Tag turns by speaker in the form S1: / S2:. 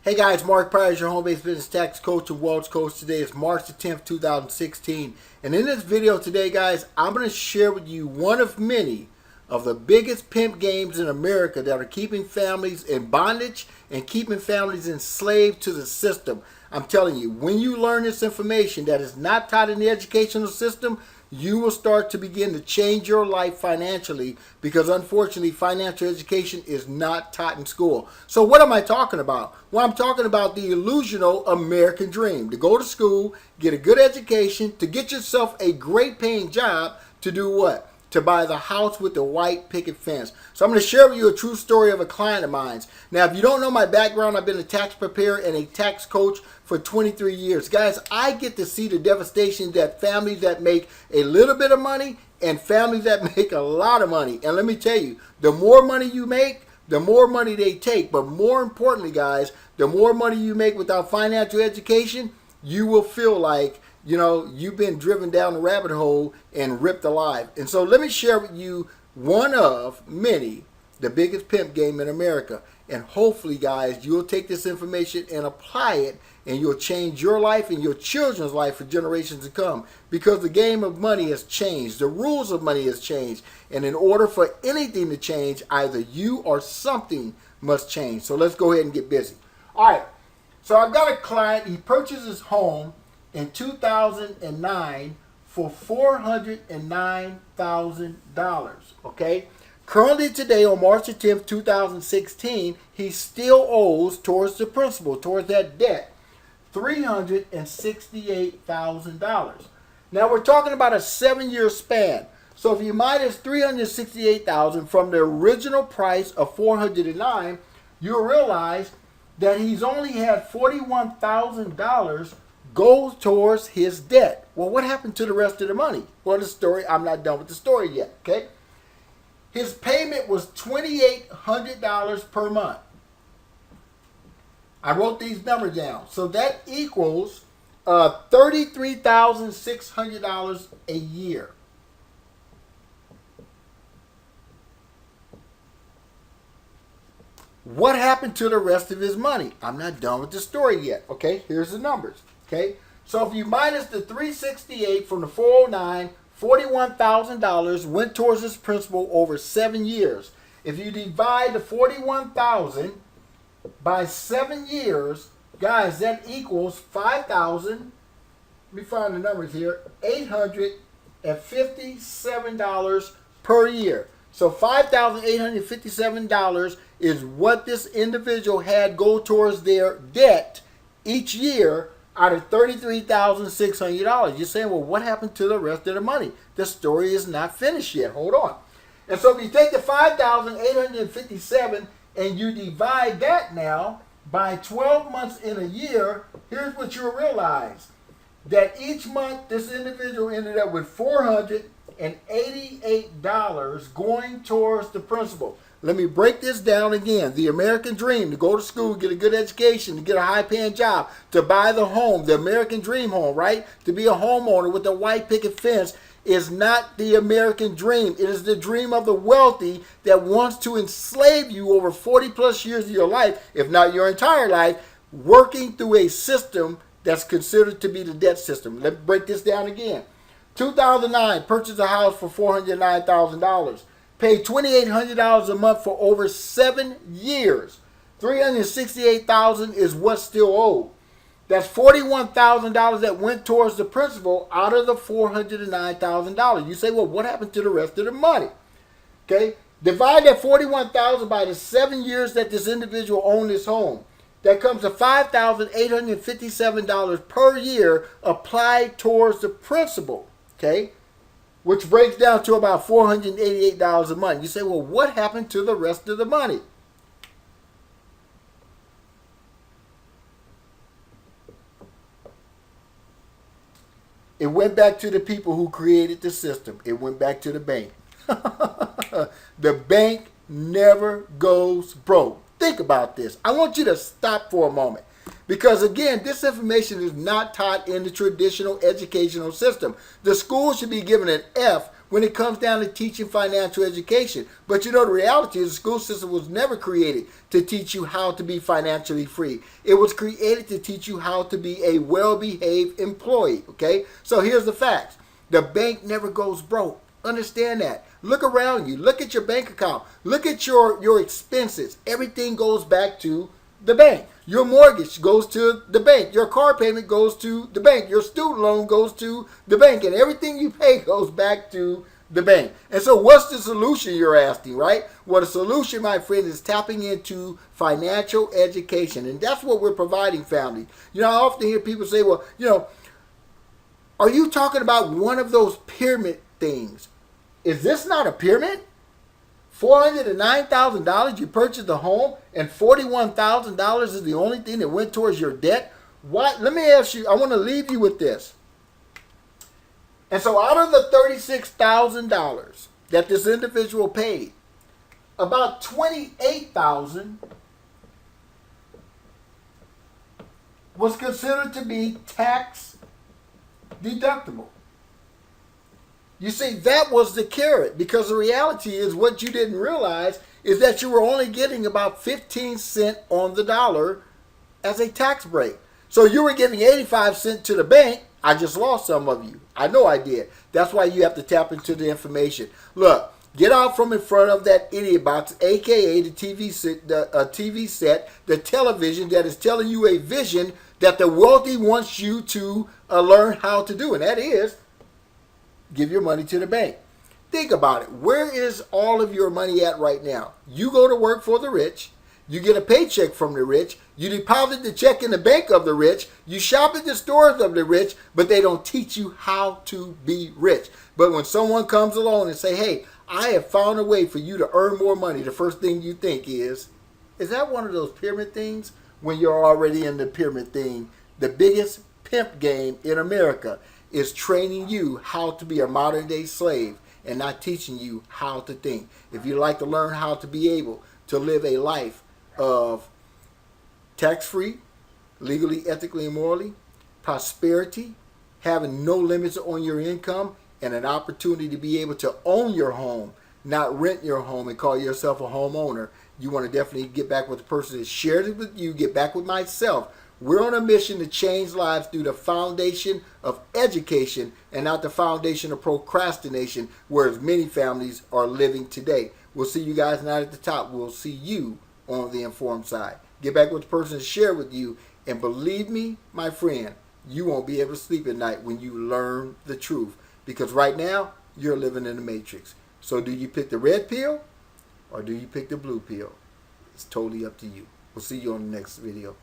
S1: Hey guys, Mark Pryor, your home-based business tax coach and wealth coach. Today is March the 10th, 2016. And in this video today, guys, I'm going to share with you one of many of the biggest pimp games in America that are keeping families in bondage and keeping families enslaved to the system. I'm telling you, when you learn this information that is not taught in the educational system, you will start to begin to change your life financially, because unfortunately financial education is not taught in school. So what am I talking about? Well, I'm talking about the illusional American dream. To go to school, get a good education, to get yourself a great paying job, to do what? To buy the house with the white picket fence. So I'm going to share with you a true story of a client of mine. Now, if you don't know my background, I've been a tax preparer and a tax coach for 23 years. Guys, I get to see the devastation that families that make a little bit of money and families that make a lot of money. And let me tell you, the more money you make, the more money they take. But more importantly, guys, the more money you make without financial education, you will feel like, you know, you've been driven down the rabbit hole and ripped alive. And so let me share with you one of many, the biggest pimp game in America. And hopefully, guys, you'll take this information and apply it, and you'll change your life and your children's life for generations to come. Because the game of money has changed. The rules of money has changed. And in order for anything to change, either you or something must change. So let's go ahead and get busy. All right. So I've got a client. He purchased his home in 2009 for $409,000, okay? Currently today, on March 10th, 2016, he still owes towards the principal, towards that debt, $368,000. Now we're talking about a 7-year span. So if you minus $368,000 from the original price of $409,000, you'll realize that he's only had $41,000 goes towards his debt. Well, what happened to the rest of the money? Well, the story, I'm not done with the story yet, okay? His payment was $2,800 per month. I wrote these numbers down. So that equals $33,600 a year. What happened to the rest of his money? I'm not done with the story yet, okay? Here's the numbers. Okay, so if you minus the $368 from the $409, $41,000 went towards his principal over 7 years. If you divide the $41,000 by 7 years, guys, that equals $5,000. Let me find the numbers here. $857 per year. So $5,857 is what this individual had go towards their debt each year, out of $33,600. You're saying, well, what happened to the rest of the money? The story is not finished yet. Hold on. And so if you take the $5,857 and you divide that now by 12 months in a year, here's what you'll realize. That each month this individual ended up with $488 going towards the principal. Let me break this down again. The American dream, to go to school, get a good education, to get a high-paying job, to buy the home, the American dream home, right? To be a homeowner with a white picket fence is not the American dream. It is the dream of the wealthy that wants to enslave you over 40-plus years of your life, if not your entire life, working through a system that's considered to be the debt system. Let me break this down again. 2009, purchased a house for $409,000. Paid $2,800 a month for over 7 years. $368,000 is what's still owed. That's $41,000 that went towards the principal out of the $409,000. You say, well, what happened to the rest of the money? Okay, divide that $41,000 by the 7 years that this individual owned his home. That comes to $5,857 per year applied towards the principal. Okay, which breaks down to about $488 a month. You say, well, what happened to the rest of the money? It went back to the people who created the system. It went back to the bank. The bank never goes broke. Think about this. I want you to stop for a moment. Because again, this information is not taught in the traditional educational system. The school should be given an F when it comes down to teaching financial education. But you know, the reality is the school system was never created to teach you how to be financially free. It was created to teach you how to be a well-behaved employee, okay? So here's the facts. The bank never goes broke. Understand that. Look around you. Look at your bank account. Look at your expenses. Everything goes back to the bank. Your mortgage goes to the bank. Your car payment goes to the bank. Your student loan goes to the bank. And everything you pay goes back to the bank. And so what's the solution, you're asking, right? Well, the solution, my friend, is tapping into financial education. And that's what we're providing, family. You know, I often hear people say, well, you know, are you talking about one of those pyramid things? Is this not a pyramid? $409,000 you purchased a home and $41,000 is the only thing that went towards your debt? What? Let me ask you, I want to leave you with this. And so out of the $36,000 that this individual paid, about $28,000 was considered to be tax deductible. You see, that was the carrot, because the reality is what you didn't realize is that you were only getting about 15 cents on the dollar as a tax break. So you were giving 85 cents to the bank. I just lost some of you. I know I did. That's why you have to tap into the information. Look, get out from in front of that idiot box, aka the TV set, the television that is telling you a vision that the wealthy wants you to learn how to do, and that is give your money to the bank. Think about it. Where is all of your money at right now? You go to work for the rich. You get a paycheck from the rich. You deposit the check in the bank of the rich. You shop at the stores of the rich, but they don't teach you how to be rich. But when someone comes along and say, hey, I have found a way for you to earn more money, the first thing you think is that one of those pyramid things? When you're already in the pyramid thing, the biggest pimp game in America is training you how to be a modern day slave and not teaching you how to think. If you'd like to learn how to be able to live a life of tax-free, legally, ethically, and morally, prosperity, having no limits on your income, and an opportunity to be able to own your home, not rent your home and call yourself a homeowner, you want to definitely get back with the person that shared it with you, get back with myself. We're on a mission to change lives through the foundation of education and not the foundation of procrastination, whereas many families are living today. We'll see you guys not at the top. We'll see you on the informed side. Get back with the person that shared with you, and believe me, my friend, you won't be able to sleep at night when you learn the truth, because right now you're living in the matrix. So do you pick the red pill or do you pick the blue pill? It's totally up to you. We'll see you on the next video.